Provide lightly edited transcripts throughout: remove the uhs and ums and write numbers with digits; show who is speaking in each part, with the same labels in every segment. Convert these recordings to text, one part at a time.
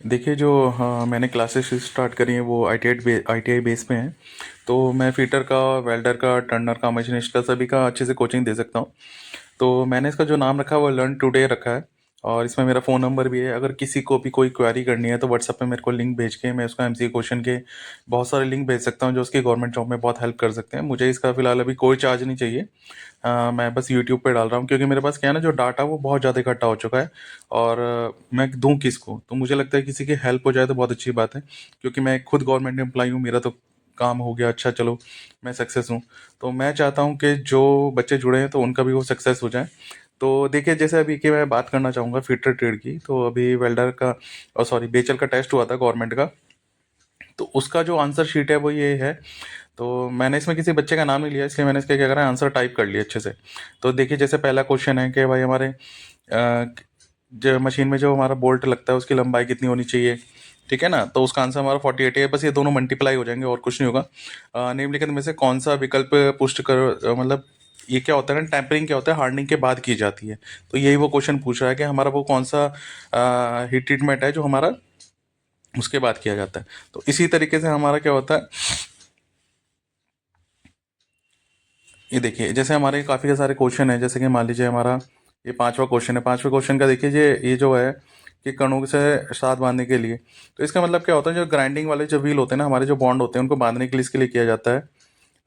Speaker 1: देखिए जो हाँ मैंने क्लासेस स्टार्ट करी हैं वो आई टी आई बेस पे हैं। तो मैं फिटर का, वेल्डर का, टर्नर का, मशीनिस्ट का, सभी का अच्छे से कोचिंग दे सकता हूँ। तो मैंने इसका जो नाम रखा है वो लर्न टुडे रखा है। और इसमें मेरा फ़ोन नंबर भी है। अगर किसी को भी कोई क्वेरी करनी है तो व्हाट्सएप पे मेरे को लिंक भेज के मैं उसका एमसीक्यू क्वेश्चन के बहुत सारे लिंक भेज सकता हूँ जो उसकी गवर्नमेंट जॉब में बहुत हेल्प कर सकते हैं। मुझे इसका फ़िलहाल अभी कोई चार्ज नहीं चाहिए। मैं बस यूट्यूब पे डाल रहा हूँ क्योंकि मेरे पास क्या है ना, जो डाटा वो बहुत ज़्यादा इकट्ठा हो चुका है। और मैं दूँ किसको? तो मुझे लगता है किसी की हेल्प हो जाए तो बहुत अच्छी बात है। क्योंकि मैं खुद गवर्नमेंट एम्प्लॉई हूँ, मेरा तो काम हो गया, अच्छा चलो मैं सक्सेस हूँ। तो मैं चाहता हूँ कि जो बच्चे जुड़े हैं तो उनका भी वो सक्सेस हो जाए। तो देखिए जैसे अभी की मैं बात करना चाहूँगा फिटर ट्रेड की, तो अभी वेल्डर का सॉरी बेचल का टेस्ट हुआ था गवर्नमेंट का। तो उसका जो आंसर शीट है वो ये है। तो मैंने इसमें किसी बच्चे का नाम नहीं लिया, इसलिए मैंने इसका क्या करा है, आंसर टाइप कर लिया अच्छे से। तो देखिए जैसे पहला क्वेश्चन है कि भाई हमारे जो मशीन में जो हमारा बोल्ट लगता है उसकी लंबाई कितनी होनी चाहिए। ठीक है ना, तो उसका आंसर हमारा 48 है। बस ये दोनों मल्टीप्लाई हो जाएंगे और कुछ नहीं होगा। निम्नलिखित में से कौन सा विकल्प पुष्ट कर मतलब ये क्या होता है ना, टेम्परिंग क्या होता है, हार्डनिंग के बाद की जाती है। तो यही वो क्वेश्चन पूछ रहा है कि हमारा वो कौन सा हीट ट्रीटमेंट है जो हमारा उसके बाद किया जाता है। तो इसी तरीके से हमारा क्या होता है, ये देखिए जैसे हमारे काफ़ी सारे क्वेश्चन है। जैसे कि मान लीजिए हमारा ये पांचवा क्वेश्चन है। पांचवे क्वेश्चन का देखिए ये जो है कि कणों से साथ बांधने के लिए। तो इसका मतलब क्या होता है, जो ग्राइंडिंग वाले जो व्हील होते हैं ना, हमारे जो बॉन्ड होते हैं उनको बांधने के लिए इसके लिए किया जाता है।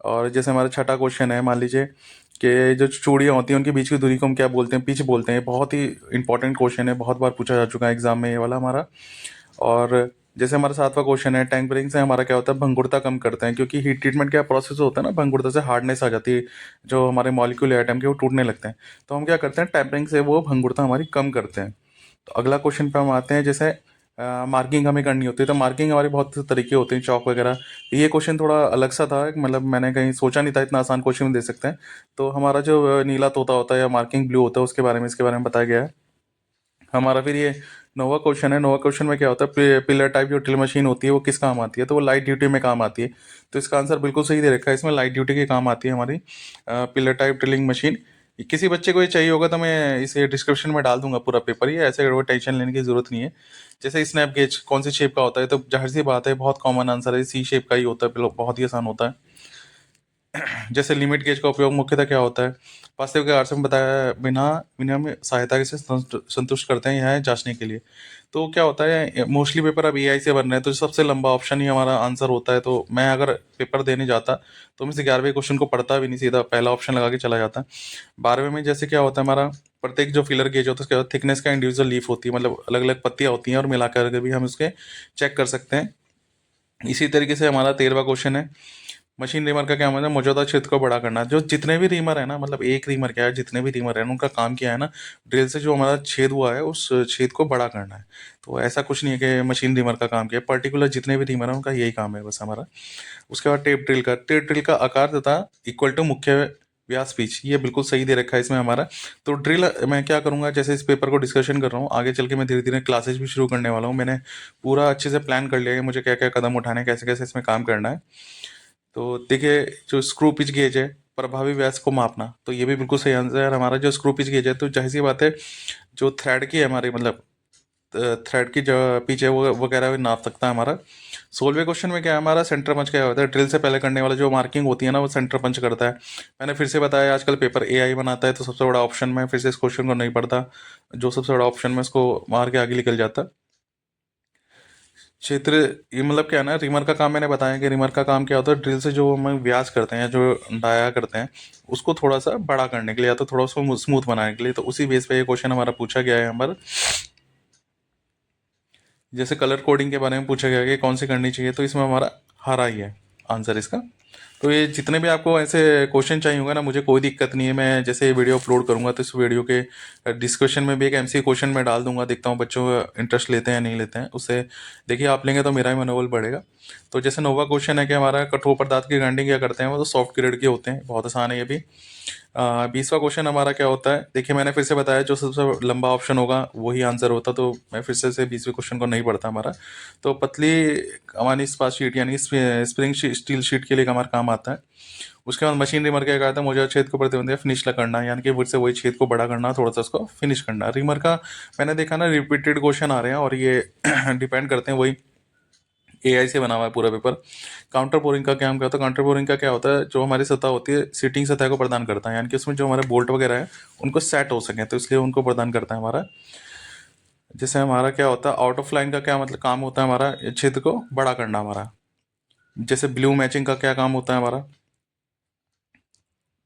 Speaker 1: और जैसे हमारा छठा क्वेश्चन है, मान लीजिए कि जो चूड़ियाँ होती हैं उनके बीच की दूरी को हम क्या बोलते हैं, पिच बोलते हैं। बहुत ही इंपॉर्टेंट क्वेश्चन है, बहुत बार पूछा जा चुका है एग्जाम में ये वाला हमारा। और जैसे हमारा सातवां क्वेश्चन है, टेम्परिंग से हमारा क्या होता है, भंगुरता कम करते हैं। क्योंकि हीट ट्रीटमेंट का प्रोसेस होता है ना, भंगुरता से हार्डनेस आ जाती है, जो हमारे मॉलिक्यूल एटम के वो टूटने लगते हैं। तो हम क्या करते हैं, टेम्परिंग से वो भंगुरता हमारी कम करते हैं। तो अगला क्वेश्चन पे हम आते हैं। जैसे मार्किंग हमें करनी होती है, तो मार्किंग हमारे बहुत से तरीके होते हैं, चौक वगैरह। ये क्वेश्चन थोड़ा अलग सा था, मतलब मैंने कहीं सोचा नहीं था इतना आसान क्वेश्चन दे सकते हैं। तो हमारा जो नीला तोता होता है या मार्किंग ब्लू होता है उसके बारे में, इसके बारे में बताया गया है हमारा। फिर ये नोवा क्वेश्चन है। नोवा क्वेश्चन में क्या होता है, पिलर टाइप जो ड्रिल मशीन होती है वो किस काम आती है, तो वो लाइट ड्यूटी में काम आती है। तो इसका आंसर बिल्कुल सही दे रखा है, इसमें लाइट ड्यूटी के काम आती है हमारी पिलर टाइप ड्रिलिंग मशीन। किसी बच्चे को ये चाहिए होगा तो मैं इसे डिस्क्रिप्शन में डाल दूंगा पूरा पेपर, ये ऐसे वो टेंशन लेने की जरूरत नहीं है। जैसे स्नैप गेज कौन सी शेप का होता है, तो जाहिर सी बात है बहुत कॉमन आंसर है, सी शेप का ही होता है, बहुत ही आसान होता है। जैसे लिमिट गेज का उपयोग मुख्यतः क्या होता है, वास्तविक अर्थ में बताया बिना बिना में सहायता से संतुष्ट करते हैं, यह है जांचने के लिए। तो क्या होता है, मोस्टली पेपर अब एआई से बन रहे हैं, तो सबसे लंबा ऑप्शन ही हमारा आंसर होता है। तो मैं अगर पेपर देने जाता तो मैं से 11वें क्वेश्चन को पढ़ता भी नहीं, सीधा पहला ऑप्शन लगा के चला जाता। 12वें में जैसे क्या होता है हमारा, प्रत्येक जो फिलर गेज होता है उसके थिकनेस का इंडिविजुअल लीफ होती है, मतलब अलग अलग पत्तियां होती हैं और मिलाकर के भी हम उसके चेक कर सकते हैं। इसी तरीके से हमारा 13वां क्वेश्चन है, मशीन रीमर का क्या मतलब है, मौजूदा क्षेत्र को बड़ा करना। जो जितने भी रीमर है ना, मतलब एक रीमर क्या है, जितने भी रीमर है उनका काम क्या है ना, ड्रिल से जो हमारा छेद हुआ है उस छेद को बड़ा करना है। तो ऐसा कुछ नहीं है कि मशीन रीमर का काम क्या है, पर्टिकुलर जितने भी रीमर है उनका यही काम है बस हमारा। उसके बाद टेप ड्रिल का आकार तथा इक्वल टू मुख्य व्यास पिच, ये बिल्कुल सही दे रखा है इसमें हमारा। तो ड्रिल मैं क्या करूंगा, जैसे इस पेपर को डिस्कशन कर रहा हूँ, आगे चल के मैं धीरे धीरे क्लासेस भी शुरू करने वाला हूँ। मैंने पूरा अच्छे से प्लान कर लिया है मुझे क्या क्या कदम उठाने हैं, कैसे कैसे इसमें काम करना है। तो देखिए जो स्क्रू पिच गेज है, प्रभावी व्यास को मापना, तो ये भी बिल्कुल सही आंसर है हमारा। जो स्क्रू पिच गेज है, तो जाहिर सी बात है जो थ्रेड की है हमारी, मतलब थ्रेड की जो पिच है वो वगैरह भी नाप सकता है हमारा। 16वें क्वेश्चन में क्या है हमारा, सेंटर पंच क्या होता है, ड्रिल से पहले करने वाला जो मार्किंग होती है ना वो सेंटर पंच करता है। मैंने फिर से बताया आजकल पेपर एआई बनाता है, तो सबसे बड़ा ऑप्शन मैं फिर से इस क्वेश्चन को नहीं पढ़ता, जो सबसे बड़ा ऑप्शन में उसको मार के आगे निकल जाता। क्षेत्र, ये मतलब क्या है ना, रिमर का काम मैंने बताया कि रिमर का काम क्या होता है, ड्रिल से जो हम व्यास करते हैं, जो डाया करते हैं, उसको थोड़ा सा बड़ा करने के लिए या तो थोड़ा उसको स्मूथ बनाने के लिए। तो उसी बेस पे ये क्वेश्चन हमारा पूछा गया है हमारा। जैसे कलर कोडिंग के बारे में पूछा गया है कि कौन सी करनी चाहिए, तो इसमें हमारा हरा ही है आंसर इसका। तो ये जितने भी आपको ऐसे क्वेश्चन चाहिए होंगे ना, मुझे कोई दिक्कत नहीं है। मैं जैसे ये वीडियो अपलोड करूंगा तो इस वीडियो के डिस्क्रिप्शन में भी एक एमसी क्वेश्चन में डाल दूंगा, देखता हूँ बच्चों इंटरेस्ट लेते हैं या नहीं लेते हैं उससे। देखिए आप लेंगे तो मेरा ही मनोबल बढ़ेगा। तो जैसे नोवा क्वेश्चन है कि हमारा कठोर पदार्थ की ग्राइंडिंग क्या करते हैं, वो तो सॉफ्ट ग्रेड के होते हैं, बहुत आसान है ये भी। 20वां क्वेश्चन हमारा क्या होता है, देखिए मैंने फिर से बताया जो सबसे लंबा ऑप्शन होगा वही आंसर होता, तो मैं फिर से 20वें क्वेश्चन को नहीं पढ़ता हमारा। तो पतली हमारी इस्पात शीट यानी स्प्रिंग स्टील शीट के लिए हमारा काम काम आता है। उसके बाद मशीन रिमर क्या कहता है, मुझे छेद के ऊपर दे फिनिश करना है, यानी कि फिर से वही छेद को बड़ा करना, थोड़ा सा उसको फिनिश करना। रिमर का मैंने देखा ना रिपीटेड क्वेश्चन आ रहे हैं और ये डिपेंड करते हैं वही एआई से बना हुआ है पूरा पेपर। काउंटर बोरिंग का क्या हम कहते हैं, काउंटर बोरिंग का क्या होता है, जो हमारी सतह होती है सीटिंग सतह को प्रदान करता है, यानी कि उसमें जो हमारे बोल्ट वगैरह है उनको सेट हो सके, तो इसलिए उनको प्रदान करता है हमारा। जैसे हमारा क्या होता है आउट ऑफ लाइन का क्या मतलब काम होता है हमारा, क्षेत्र को बड़ा करना हमारा। जैसे ब्लू मैचिंग का क्या काम होता है हमारा,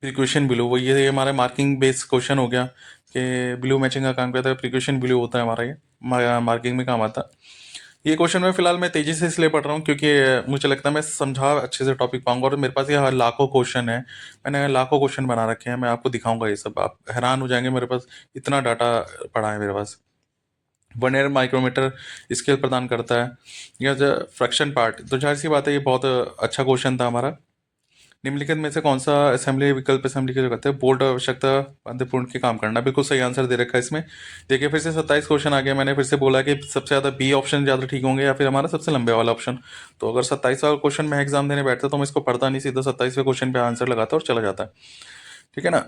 Speaker 1: प्रिक्वेशन ब्लू, वो ये हमारा मार्किंग बेस्ड क्वेश्चन हो गया कि ब्लू मैचिंग का काम करता है, प्रिक्वेशन ब्लू होता है हमारा, ये मार्किंग में काम आता है। ये क्वेश्चन में फिलहाल मैं तेजी से इसलिए पढ़ रहा हूँ क्योंकि मुझे लगता है मैं समझा अच्छे से टॉपिक पाऊंगा, और मेरे पास ये लाखों क्वेश्चन है, मैंने लाखों क्वेश्चन बना रखे हैं, मैं आपको दिखाऊंगा ये सब, आप हैरान हो जाएंगे, मेरे पास इतना डाटा पड़ा है मेरे पास। वर्नियर माइक्रोमीटर स्केल प्रदान करता है, या जो फ्रैक्शन पार्ट, तो जाहिर सी बात है ये बहुत अच्छा क्वेश्चन था हमारा। निम्नलिखित में से कौन सा असेंबली विकल्प असेंबली के जो कहते हैं बोल्ट आवश्यकता बाध्यपूर्ण के काम करना, बिल्कुल सही आंसर दे रखा है इसमें। देखिए फिर से 27 क्वेश्चन आ गया, मैंने फिर से बोला कि सबसे ज़्यादा बी ऑप्शन ज़्यादा ठीक होंगे या फिर हमारा सबसे लंबे वाला ऑप्शन। तो अगर 27 वाला क्वेश्चन मैं एग्जाम देने बैठता तो मैं इसको पढ़ता नहीं, सीधा 27वें क्वेश्चन पे आंसर लगाता और चला जाता है, ठीक है ना।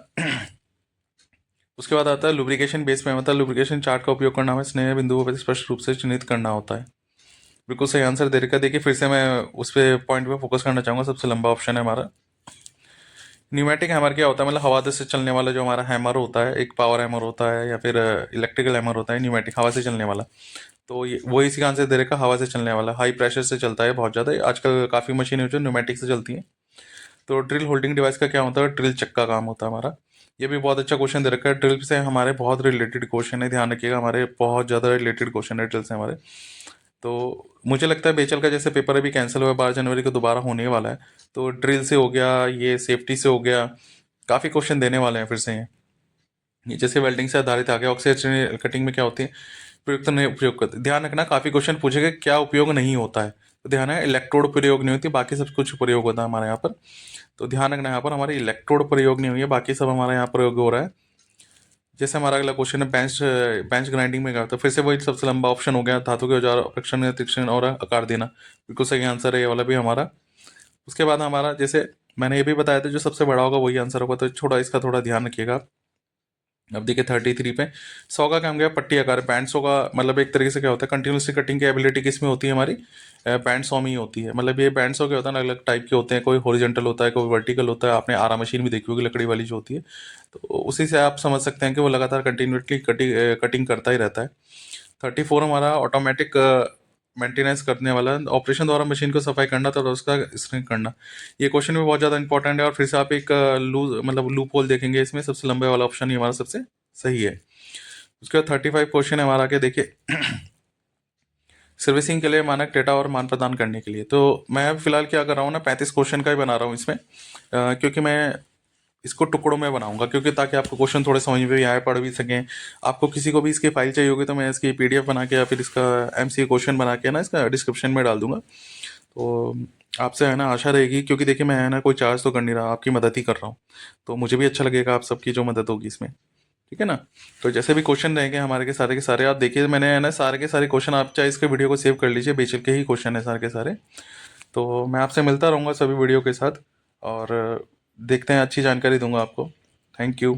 Speaker 1: उसके बाद आता है लुब्रिकेशन बेस में, मतलब लुब्रिकेशन चार्ट का उपयोग करना हमें स्नेह बिंदुओं पर स्पष्ट रूप से चिन्हित करना होता है। बिल्कुल सही आंसर दे रखा है। देखिए फिर से मैं उस पर पॉइंट पे फोकस करना चाहूँगा, सबसे लंबा ऑप्शन है हमारा। न्यूमेटिक हैमर क्या होता है, मतलब हवा से चलने वाला जो हमारा हैमर होता है, एक पावर हैमर होता है या फिर इलेक्ट्रिकल हैमर होता है, न्यूमेटिक हवा से चलने वाला। तो ये वही इसी का आंसर दे रखा, हवा से चलने वाला, हाई प्रेशर से चलता है बहुत ज़्यादा, आजकल काफ़ी मशीनें जो न्यूमेटिक से चलती हैं। तो ड्रिल होल्डिंग डिवाइस का क्या होता है, ड्रिल चक का काम होता है हमारा। ये भी बहुत अच्छा क्वेश्चन दे रखा है, ड्रिल से हमारे बहुत रिलेटेड क्वेश्चन है, ध्यान रखिएगा, हमारे बहुत ज़्यादा रिलेटेड क्वेश्चन है ड्रिल से हमारे। तो मुझे लगता है बेचल का जैसे पेपर अभी कैंसिल हुआ है, 12 जनवरी को दोबारा होने वाला है, तो ड्रिल से हो गया, ये सेफ्टी से हो गया, काफ़ी क्वेश्चन देने वाले हैं फिर से ये जैसे वेल्डिंग से आधारित आ गया। ऑक्सीजन कटिंग में क्या होती है, प्रयुक्त नहीं उपयोग करते, ध्यान रखना काफ़ी क्वेश्चन पूछेगा क्या उपयोग नहीं होता है, तो ध्यान है इलेक्ट्रोड प्रयोग नहीं होती, बाकी सब कुछ प्रयोग होता है हमारे यहाँ पर। तो ध्यान रखना यहाँ पर हमारे इलेक्ट्रोड प्रयोग नहीं हुई है, बाकी सब हमारे यहाँ प्रयोग हो रहा है। जैसे हमारा अगला क्वेश्चन है बेंच बेंच ग्राइंडिंग में क्या होता है, फिर से वही सबसे लंबा ऑप्शन हो गया, धातु के औजार परीक्षण तीक्ष्ण और आकार देना, बिल्कुल सही आंसर है ये वाला भी हमारा। उसके बाद हमारा जैसे मैंने ये भी बताया था जो सबसे बड़ा होगा वही आंसर होगा, तो छोटा इसका थोड़ा ध्यान रखिएगा आप। अब देखिए 33 पे 100 का काम गया पट्टी आकार, बैंड 100 का मतलब एक तरीके से क्या होता है, कंटिन्यूसली कटिंग की एबिलिटी किसमें होती है हमारी, बैंड 100 में ही होती है। मतलब ये बैंड 100 क्या होता है, अलग अलग टाइप के होते हैं, कोई हॉरिजॉन्टल होता है, कोई वर्टिकल होता है, आपने आरा मशीन भी देखी होगी लकड़ी वाली जो होती है, तो उसी से आप समझ सकते हैं कि वो लगातार कंटिन्यूसली कटिंग करता ही रहता है। 34 हमारा ऑटोमेटिक मेंटेनेंस करने वाला, ऑपरेशन द्वारा मशीन को सफाई करना तो उसका स्क्रीन करना। ये क्वेश्चन भी बहुत ज़्यादा इंपॉर्टेंट है, और फिर से आप एक लूज मतलब लूप होल देखेंगे इसमें, सबसे लंबे वाला ऑप्शन ही हमारा सबसे सही है। उसके बाद 35 क्वेश्चन है हमारा आगे देखिए सर्विसिंग के लिए मानक डेटा और मान प्रदान करने के लिए, तो मैं फिलहाल क्या कर रहा हूँ ना 35 क्वेश्चन का ही बना रहा हूँ इसमें, क्योंकि मैं इसको टुकड़ों में बनाऊंगा, क्योंकि ताकि आपको क्वेश्चन थोड़े समझ में भी आए, पढ़ भी सकें। आपको किसी को भी इसकी फाइल चाहिए होगी तो मैं इसकी पीडीएफ बना के या फिर इसका एमसीक्यू क्वेश्चन बना के ना इसका डिस्क्रिप्शन में डाल दूंगा। तो आपसे है ना आशा रहेगी, क्योंकि देखिए मैं है ना कोई चार्ज तो कर नहीं रहा, आपकी मदद ही कर रहा हूँ, तो मुझे भी अच्छा लगेगा आप सबकी जो मदद होगी इसमें, ठीक है ना। तो जैसे भी क्वेश्चन रहेंगे हमारे के सारे आप देखिए, मैंने है ना सारे के सारे क्वेश्चन, आप चाहे इसके वीडियो को सेव कर लीजिए, बेचल के ही क्वेश्चन है सारे के सारे। तो मैं आपसे मिलता रहूँगा सभी वीडियो के साथ, और देखते हैं अच्छी जानकारी दूंगा आपको। Thank you.